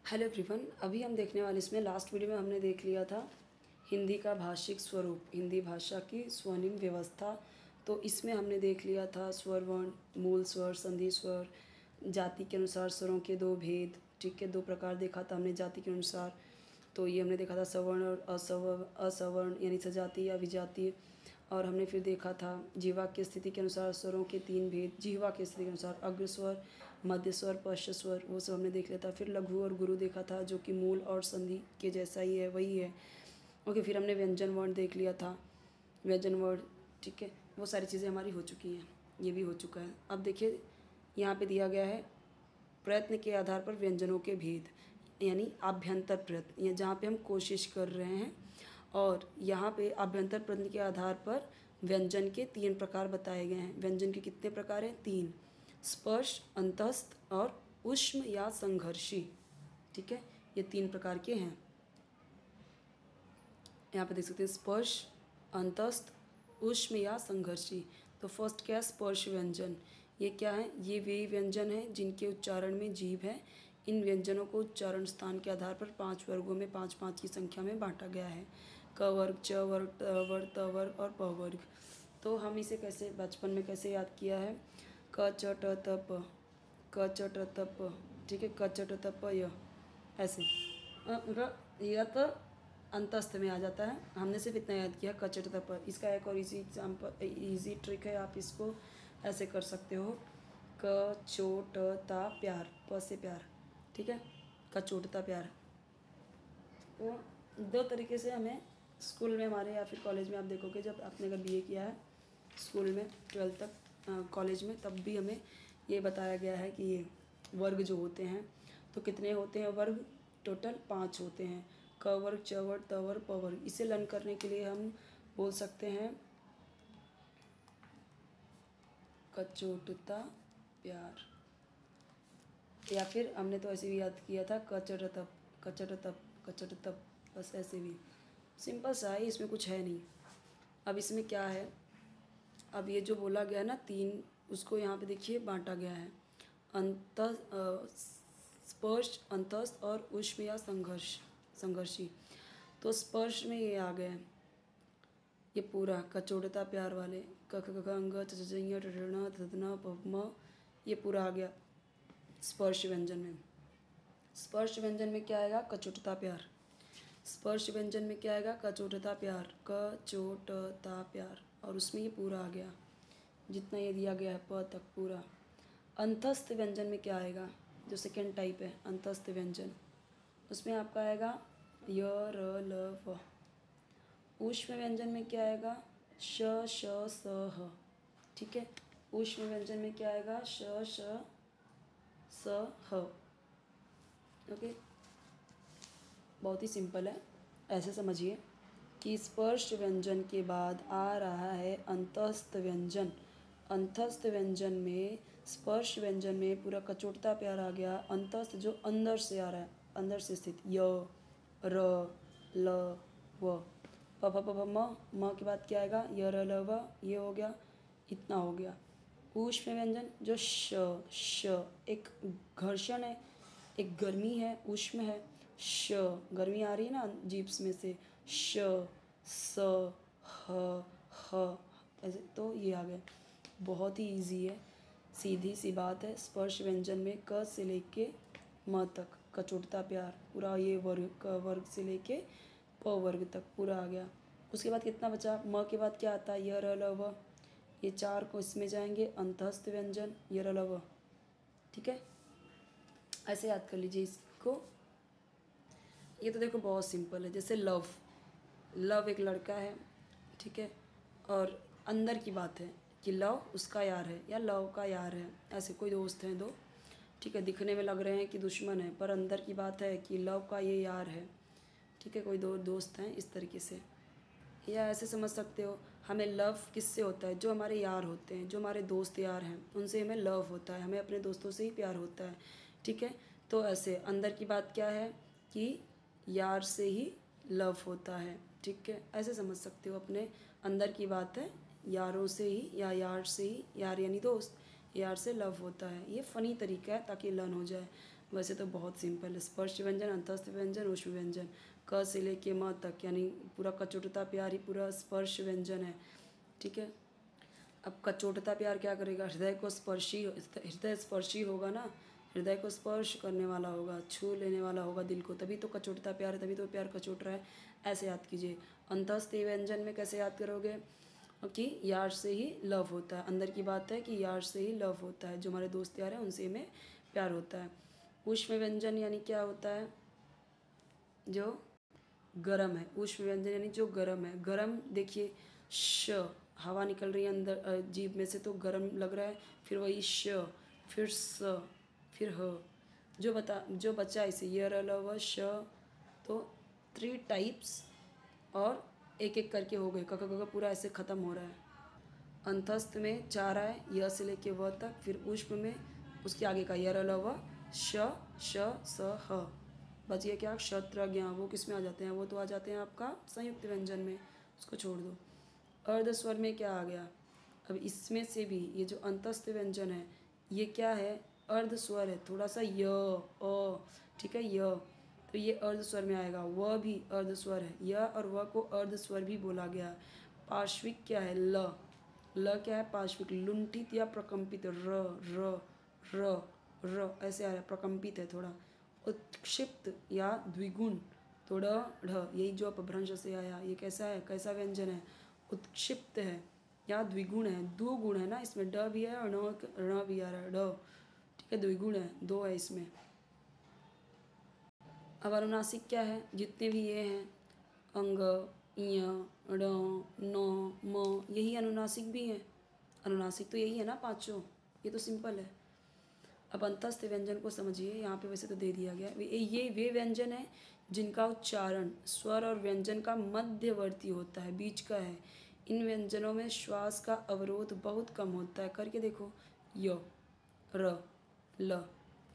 Hello everyone, अभी हम देखने वाले इसमें लास्ट वीडियो में हमने देख लिया था हिंदी का भाषिक स्वरूप, हिंदी भाषा की स्वनिम व्यवस्था। तो इसमें हमने देख लिया था स्वर वर्ण, मूल स्वर, संधि स्वर, जाति के अनुसार स्वरों के दो भेद। ठीक है, दो प्रकार देखा था हमने जाति के अनुसार। तो ये हमने देखा था सवर्ण और असवर्ण यानी सजातीय या विजातीय। और हमने फिर देखा था जीवा की स्थिति के अनुसार स्वरों के तीन भेद, जीवा की स्थिति के अनुसार अग्र स्वर, मध्य स्वर, पश्च स्वर, वो सब हमने देख लिया था। फिर लघु और गुरु देखा था जो कि मूल और संधि के जैसा ही है, वही है। ओके, फिर हमने व्यंजन वर्ण देख लिया था, व्यंजन वर्ण। ठीक है, वो सारी चीज़ें हमारी हो चुकी हैं, ये भी हो चुका है। अब देखिए यहाँ पे दिया गया है प्रयत्न के आधार पर व्यंजनों के भेद, यानी आभ्यंतर प्रयत्न, या जहाँ पे हम कोशिश कर रहे हैं। और यहाँ पे आभ्यंतर प्रयत्न के आधार पर व्यंजन के तीन प्रकार बताए गए हैं। व्यंजन के कितने प्रकार हैं? तीन, स्पर्श, अंतस्थ और ऊष्म या संघर्षी। ठीक है, ये तीन प्रकार के हैं। यहाँ पे देख सकते हैं स्पर्श, अंतस्थ, ऊष्म या संघर्षी। तो फर्स्ट क्या है? स्पर्श व्यंजन। ये क्या है? ये वे व्यंजन हैं जिनके उच्चारण में जीभ है। इन व्यंजनों को उच्चारण स्थान के आधार पर 5 वर्गों में 5-5 की संख्या में बांटा गया है। क वर्ग, च वर्ग, त वर्ग, त वर्ग और प वर्ग। तो हम इसे कैसे बचपन में कैसे याद किया है? क च ट त प, क च ट त प। ठीक है, क च ट त प य, ऐसे यह तो अंतस्थ में आ जाता है। हमने सिर्फ इतना याद किया क च ट त प। इसका एक और इजी एग्जाम्पल, इजी ट्रिक है, आप इसको ऐसे कर सकते हो। क चोट ता प्यार, प से प्यार। ठीक है, कचोटता प्यार। तो दो तरीके से हमें स्कूल में हमारे या फिर कॉलेज में आप देखोगे, जब आपने अगर बीए किया है स्कूल में 12th तक, कॉलेज में, तब भी हमें ये बताया गया है कि ये वर्ग जो होते हैं तो कितने होते हैं वर्ग? टोटल 5 होते हैं। क वर्ग, च वर्ग, त वर्ग, प वर्ग। इसे लर्न करने के लिए हम बोल सकते हैं कचोटता प्यार, या फिर हमने तो ऐसे भी याद किया था कचट तप, कचट तप, कचट तप, बस ऐसे भी सिंपल सा है, इसमें कुछ है नहीं। अब इसमें क्या है? अब ये जो बोला गया ना तीन, उसको यहाँ पे देखिए बांटा गया है। अंत स्पर्श, अंतस्थ और ऊष्म या संघर्षी। तो स्पर्श में ये आ गया है, ये पूरा कचोटता प्यार वाले, क ख ग अंग च च य ट ट न थ न प म, ये पूरा आ गया स्पर्श व्यंजन में। स्पर्श व्यंजन में क्या आएगा? कचोटता प्यार। स्पर्श व्यंजन में क्या आएगा? कचोटता प्यार, कचोटता प्यार। और उसमें ये पूरा आ गया, जितना ये दिया गया है प तक पूरा। अंतस्थ व्यंजन में क्या आएगा? जो सेकेंड टाइप है अंतस्थ व्यंजन, उसमें आपका आएगा य र ल व। ऊष्म व्यंजन में क्या आएगा? श श स ह। ठीक है, ऊष्म व्यंजन में क्या आएगा? श श स ह। ओके, बहुत ही सिंपल है, ऐसे समझिए कि स्पर्श व्यंजन के बाद आ रहा है अंतस्थ व्यंजन। अंतस्थ व्यंजन में, स्पर्श व्यंजन में पूरा कचोटता प्यार आ गया। अंतस्थ जो अंदर से आ रहा है, अंदर से स्थित, य र ल व। प फ प फ म के बाद क्या आएगा? य र ल व, ये हो गया, इतना हो गया। ऊष्म व्यंजन जो श, एक घर्षण है, एक गर्मी है, ऊष्म है। श, गर्मी आ रही है ना जीप्स में से, श स ह, ऐसे। तो ये आ गया, बहुत ही इजी है, सीधी सी बात है। स्पर्श व्यंजन में क से लेके म तक कचोटता प्यार पूरा, ये वर्ग, क वर्ग से लेके प वर्ग तक पूरा आ गया। उसके बाद कितना बचा? म के बाद क्या आता है? य र ल व। ये 4 को इसमें जाएंगे, अंतस्थ व्यंजन, य र ल व। ठीक है, ऐसे याद कर लीजिए इसको। ये तो देखो बहुत सिंपल है, जैसे लव, लव एक लड़का है, ठीक है, और अंदर की बात है कि लव उसका यार है या लव का यार है, ऐसे कोई दोस्त हैं दो, ठीक है, दिखने में लग रहे हैं कि दुश्मन है, पर अंदर की बात है कि लव का ये यार है। ठीक है, कोई दो दोस्त हैं, इस तरीके से। या ऐसे समझ सकते हो, हमें लव किससे होता है? जो हमारे यार होते हैं, जो हमारे दोस्त यार हैं, उनसे हमें लव होता है, हमें अपने दोस्तों से ही प्यार होता है। ठीक है, तो ऐसे अंदर की बात क्या है कि यार से ही लव होता है। ठीक है, ऐसे समझ सकते हो, अपने अंदर की बात है, यारों से ही या यार से ही, यार यानी दोस्त, यार से लव होता है। ये फ़नी तरीका है ताकि लर्न हो जाए। वैसे तो बहुत सिंपल है। स्पर्श व्यंजन, अंतस्थ व्यंजन, ऊष्म व्यंजन, क से लेके म तक, यानी पूरा कचोटता प्यार ही पूरा स्पर्श व्यंजन है। ठीक है, अब कचोटता प्यार क्या करेगा, हृदय स्पर्शी होगा ना, हृदय को स्पर्श करने वाला होगा, छू लेने वाला होगा दिल को, तभी तो कचोटता प्यार है, तभी तो प्यार कचोट रहा है। ऐसे याद कीजिए। अंतस्थ व्यंजन में कैसे याद करोगे कि यार से ही लव होता है, अंदर की बात है कि यार से ही लव होता है, जो हमारे दोस्त यार हैं उनसे हमें प्यार होता है। ऊष्म व्यंजन यानी क्या होता है, जो गरम है। ऊष्म व्यंजन यानी जो गरम है। गरम देखिए, श हवा निकल रही है अंदर जीभ में से तो गरम लग रहा है, फिर वही श, फिर स, फिर ह, जो बचा इसे य र ल व श, तो 3 टाइप्स और एक एक करके हो गए, क ख ग घ पूरा ऐसे ख़त्म हो रहा है। अंतस्थ में 4 आए, य से लेके व तक, फिर ऊष्म में उसके आगे का य र ल व श श स ह। बच गया क्या, क्षत्र ज्ञ, वो किस में आ जाते हैं, वो तो आ जाते हैं आपका संयुक्त व्यंजन में, उसको छोड़ दो। अर्ध स्वर में क्या आ गया, अब इसमें से भी ये जो अंतस्थ व्यंजन है ये क्या है, अर्ध स्वर है, थोड़ा सा य अ, ठीक है, य, तो ये अर्ध स्वर में आएगा। व भी अर्ध स्वर है, य और व को अर्ध स्वर भी बोला गया। पार्श्विक क्या है, ल, ल क्या है, पार्श्विक, लुंठित या प्रकंपित, र र र र ऐसे आ रहा है, प्रकंपित है थोड़ा। उत्क्षिप्त या द्विगुण, तो ढ ढ, यही जो अपभ्रंश से आया, ये कैसा है, कैसा व्यंजन है, उत्क्षिप्त है या द्विगुण है, दो गुण है ना इसमें, ड भी है और ण भी आ रहा है, ड, ठीक है, द्विगुण है, दो है इसमें। अब अनुनासिक क्या है, जितने भी ये हैं अंग, इय, ण, न, म, यही अनुनासिक भी हैं। अनुनासिक तो यही है ना पांचों, ये तो सिंपल है। अब अंतस्थ व्यंजन को समझिए, यहाँ पे वैसे तो दे दिया गया, ये वे व्यंजन है जिनका उच्चारण स्वर और व्यंजन का मध्यवर्ती होता है, बीच का है। इन व्यंजनों में श्वास का अवरोध बहुत कम होता है, करके देखो, य, र, ल,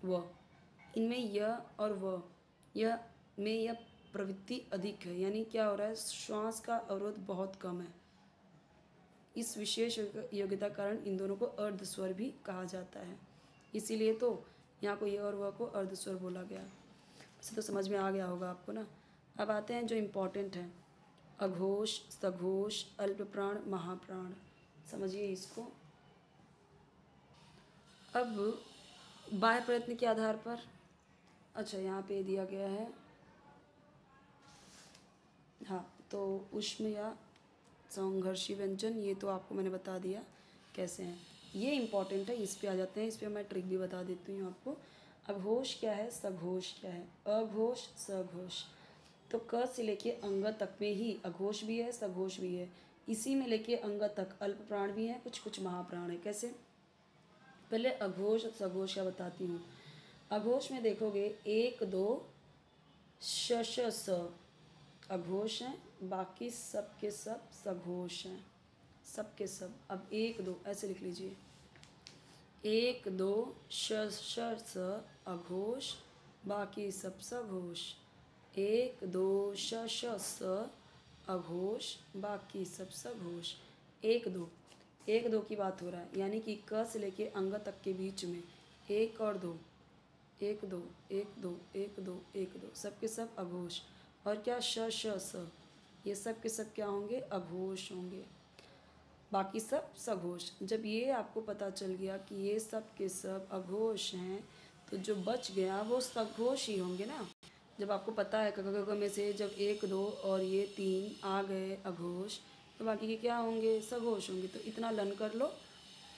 व, इनमें य और व, यह में यह प्रवृत्ति अधिक है, यानी क्या हो रहा है, श्वास का अवरोध बहुत कम है। इस विशेष योग्यता कारण इन दोनों को अर्ध स्वर भी कहा जाता है, इसीलिए तो यहाँ को ये और वह को अर्ध स्वर बोला गया। वैसे तो समझ में आ गया होगा आपको ना। अब आते हैं जो इम्पोर्टेंट है, अघोष, सघोष, अल्प प्राण, महाप्राण, समझिए इसको। अब बाह्य प्रयत्न के आधार पर, अच्छा यहाँ पे दिया गया है, हाँ, तो ऊष्म या संघर्षी व्यंजन, ये तो आपको मैंने बता दिया कैसे हैं, ये इम्पॉर्टेंट है, इस पे आ जाते हैं। इस पे मैं ट्रिक भी बता देती हूँ आपको। अघोष क्या है, सघोष क्या है, अघोष सघोष, तो क से लेके अंग तक में ही अघोष भी है सघोष भी है, इसी में लेके अंग तक अल्प प्राण भी है, कुछ कुछ महाप्राण है। कैसे, पहले अघोष सघोष का बताती हूँ। अघोष में देखोगे 1 2 श स अघोष हैं, बाकी सब के सब सघोष हैं, सब के सब। अब 1 2 ऐसे लिख लीजिए, 1 2 श स अघोष, बाकी सब सघोष, 1 2 श स अघोष, बाकी सब सघोष। 1 2 1 2 की बात हो रहा है, यानी कि क से लेके अंग तक के बीच में 1 और 2, 1 2 1 2 1 2 1 2, सब के सब अघोष। और क्या, श स, ये सब के सब क्या होंगे, अघोष होंगे, बाकी सब सघोष। जब ये आपको पता चल गया कि ये सब के सब अघोष हैं, तो जो बच गया वो सघोष ही होंगे ना। जब आपको पता है क में से जब 1 2 और ये 3 आ गए अघोष, तो बाकी के क्या होंगे, सघोष होंगे। तो इतना लन कर लो,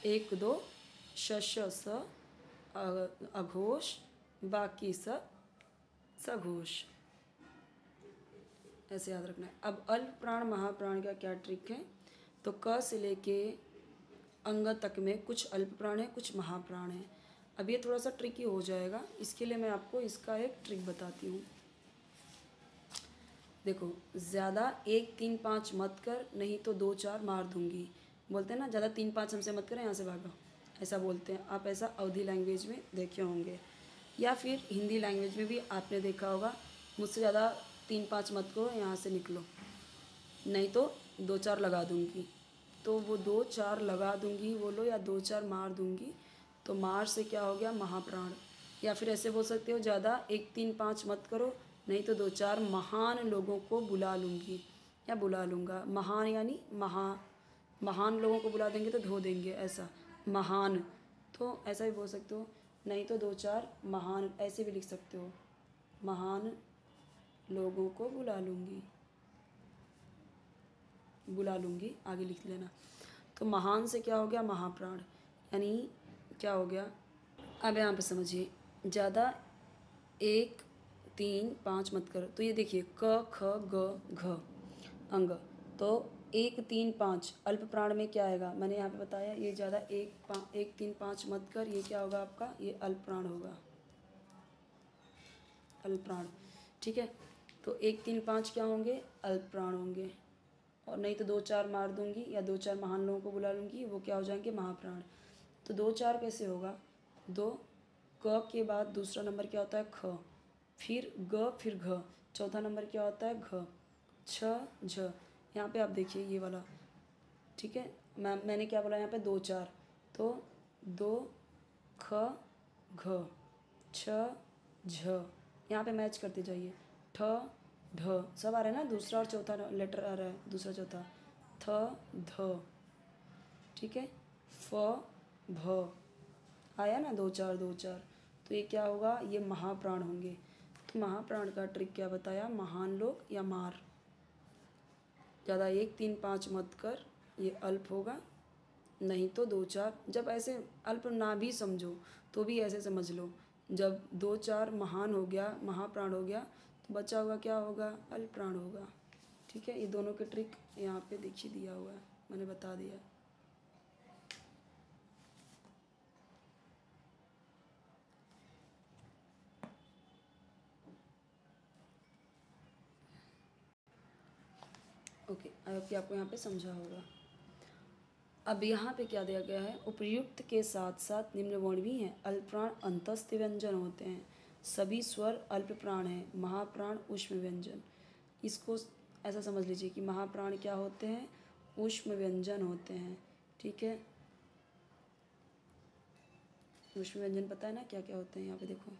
1 2 श स अघोष, बाकी सब सघोष, ऐसे याद रखना है। अब अल्प प्राण महाप्राण का क्या ट्रिक है, तो क से लेके अंग तक में कुछ अल्प प्राण है, कुछ महाप्राण है। अब ये थोड़ा सा ट्रिकी हो जाएगा, इसके लिए मैं आपको इसका एक ट्रिक बताती हूँ। देखो, ज़्यादा 1 3 5 मत कर, नहीं तो 2 4 मार दूंगी, बोलते हैं ना, ज़्यादा 3 5 हमसे मत करें, यहाँ से भागो, ऐसा बोलते हैं। आप ऐसा अवधी लैंग्वेज में देखे होंगे, या फिर हिंदी लैंग्वेज में भी आपने देखा होगा, मुझसे ज़्यादा 3 5 मत करो, यहाँ से निकलो, नहीं तो 2 4 लगा दूंगी। तो वो 2 4 लगा दूंगी बोलो, या 2 4 मार दूंगी, तो मार से क्या हो गया, महाप्राण, या फिर ऐसे बोल सकते हो, ज़्यादा 1 3 5 मत करो, नहीं तो 2 4 महान लोगों को बुला लूँगी या बुला लूँगा। महान यानी महान लोगों को बुला देंगे तो धो देंगे, ऐसा महान, तो ऐसा भी बोल सकते हो। नहीं तो 2 4 महान ऐसे भी लिख सकते हो, महान लोगों को बुला लूँगी, आगे लिख लेना। तो महान से क्या हो गया, महाप्राण, यानी क्या हो गया। अब यहाँ पे समझिए, ज़्यादा 1 3 5 मत करो। तो ये देखिए क ख ग घ अंग, तो 1 3 5 अल्प प्राण में क्या आएगा, मैंने यहाँ पे बताया, ये ज़्यादा 1 3 5 मत कर, ये क्या होगा आपका, ये अल्प प्राण होगा, अल्प प्राण, ठीक है। तो 1 3 5 क्या होंगे, अल्प प्राण होंगे। और नहीं तो 2 4 मार दूंगी या 2 4 महान लोगों को बुला लूँगी, वो क्या हो जाएंगे, महाप्राण। तो 2 4 कैसे होगा, 2 क के बाद दूसरा नंबर क्या होता है, ख, फिर ग, फिर घ, चौथा नंबर क्या होता है, घ, छ झ। यहाँ पे आप देखिए ये वाला, ठीक है, मैंने क्या बोला यहाँ पे 2 4, तो 2 ख घ छ झ, यहाँ पे मैच करते जाइए, ठ ढ सब आ रहा है ना, दूसरा और चौथा लेटर आ रहा है, दूसरा चौथा, थ ध, ठीक है, फ भ आया ना, 2 4 2 4, तो ये क्या होगा, ये महाप्राण होंगे। तो महाप्राण का ट्रिक क्या बताया, महान लोग या मार, ज़्यादा 1 3 5 मत कर, ये अल्प होगा। नहीं तो 2 4, जब ऐसे अल्प ना भी समझो तो भी ऐसे समझ लो, जब 2 4 महान हो गया, महाप्राण हो गया, तो बचा हुआ क्या होगा, अल्प प्राण होगा, ठीक है। ये दोनों के ट्रिक यहाँ पे देखिए दिया हुआ है, मैंने बता दिया। ओके, आई होप कि आपको यहाँ पे समझा होगा। अब यहाँ पे क्या दिया गया है, उपर्युक्त के साथ साथ निम्न वर्ण भी हैं। अल्प प्राण अंतस्थ व्यंजन होते हैं, सभी स्वर अल्प प्राण हैं, महाप्राण ऊष्म व्यंजन। इसको ऐसा समझ लीजिए कि महाप्राण क्या होते हैं, ऊष्म व्यंजन होते हैं, ठीक है। ऊष्म व्यंजन पता है ना क्या क्या होते हैं, यहाँ पे देखो,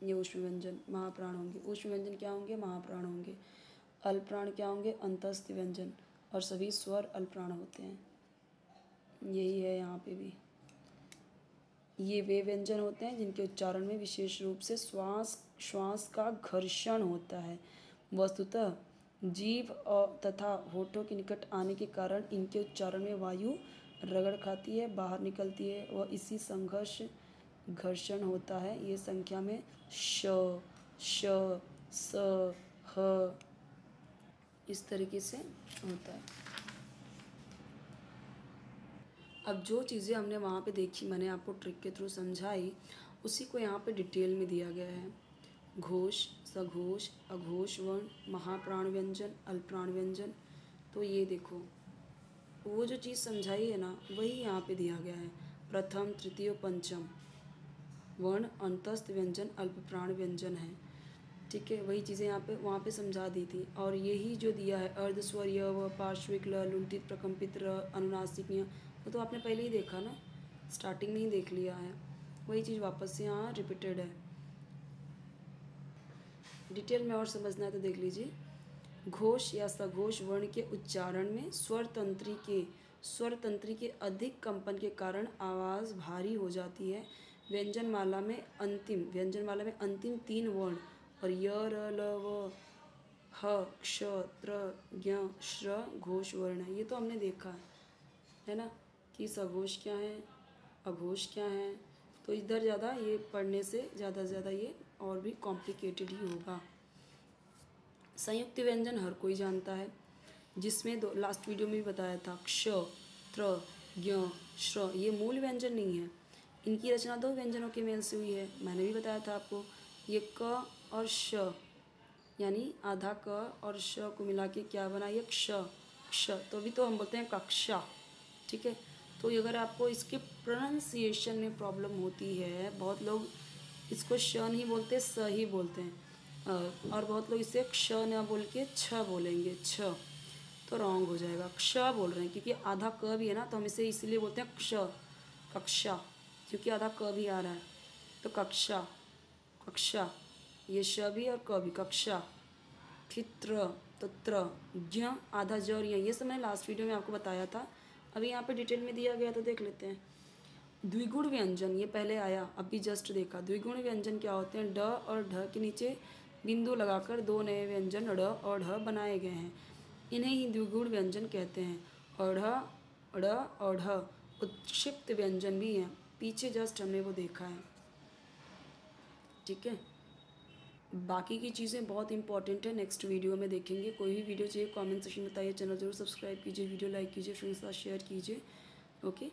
ये ऊष्म व्यंजन महाप्राण होंगे। ऊष्म व्यंजन क्या होंगे, महाप्राण होंगे। अल्प प्राण क्या होंगे, अंतस्थ व्यंजन, और सभी स्वर अल्प प्राण होते हैं। यही है यहाँ पे भी, ये वे व्यंजन होते हैं जिनके उच्चारण में विशेष रूप से श्वास का घर्षण होता है। वस्तुतः जीभ तथा होठों के निकट आने के कारण इनके उच्चारण में वायु रगड़ खाती है, बाहर निकलती है, वह इसी संघर्ष घर्षण होता है। ये संख्या में श, श, स, ह इस तरीके से होता है। अब जो चीज़ें हमने वहाँ पे देखी, मैंने आपको ट्रिक के थ्रू समझाई, उसी को यहाँ पे डिटेल में दिया गया है। घोष, सघोष, अघोष वर्ण, महाप्राण व्यंजन, अल्पप्राण व्यंजन। तो ये देखो, वो जो चीज़ समझाई है ना, वही यहाँ पे दिया गया है। प्रथम, तृतीय, पंचम वर्ण अंतस्थ व्यंजन अल्पप्राण व्यंजन है, ठीक है। वही चीज़ें यहाँ पे वहाँ पे समझा दी थी। और यही जो दिया है अर्धस्वर य, व पार्श्विक ल, लुंठित प्रकम्पित र, अनुनासिक य, वो तो आपने पहले ही देखा ना, स्टार्टिंग में ही देख लिया है। वही चीज़ वापस से यहाँ रिपीटेड है। डिटेल में और समझना है तो देख लीजिए। घोष या सघोष वर्ण के उच्चारण में स्वर तंत्री के अधिक कंपन के कारण आवाज़ भारी हो जाती है। व्यंजनमाला में अंतिम 3 वर्ण और य, र, ल, व, ह, क्ष, त्र, ज्ञ, श्र घोष वर्ण है। ये तो हमने देखा है ना, कि सघोष क्या है, अघोष क्या है। तो इधर ज़्यादा ये पढ़ने से ज़्यादा ये और भी कॉम्प्लिकेटेड ही होगा। संयुक्त व्यंजन हर कोई जानता है, जिसमें लास्ट वीडियो में भी बताया था, क्ष, त्र, ज्ञ, श्र ये मूल व्यंजन नहीं है। इनकी रचना 2 व्यंजनों के मेल से हुई है, मैंने भी बताया था आपको। ये क और श, यानी आधा क और श को मिला के क्या बना, ये क्ष, तो अभी तो हम बोलते हैं कक्षा, ठीक है। तो अगर आपको इसके प्रोनाउंसिएशन में प्रॉब्लम होती है, बहुत लोग इसको श नहीं बोलते, स ही बोलते हैं, और बहुत लोग इसे क्ष न बोल के छ बोलेंगे, छ, तो रॉन्ग हो जाएगा। क्ष बोल रहे हैं क्योंकि आधा क भी है ना, तो हम इसे इसलिए बोलते हैं क्ष, कक्षा, क्योंकि आधा क भी आ रहा है तो कक्षा, कक्षा, ये श भी और क भी, कक्षा। फिर त्र, तो त्र, ज्ञ, आधा ज और य, ये सब मैंने लास्ट वीडियो में आपको बताया था। अभी यहाँ पे डिटेल में दिया गया तो देख लेते हैं। द्विगुण व्यंजन, ये पहले आया, अभी जस्ट देखा। द्विगुण व्यंजन क्या होते हैं? ड और ढ के नीचे बिंदु लगाकर दो नए व्यंजन ड़ और ढ बनाए गए हैं, इन्हें ही द्विगुण व्यंजन कहते हैं। और ढ़, ड़ और ढ उत्क्षिप्त व्यंजन भी हैं, पीछे जस्ट हमने वो देखा है। ठीक है, बाकी की चीज़ें बहुत इंपॉर्टेंट है, नेक्स्ट वीडियो में देखेंगे। कोई भी वीडियो चाहिए कमेंट सेक्शन में बताइए, चैनल जरूर सब्सक्राइब कीजिए, वीडियो लाइक कीजिए, फ्रेंड्स के साथ शेयर कीजिए। ओके।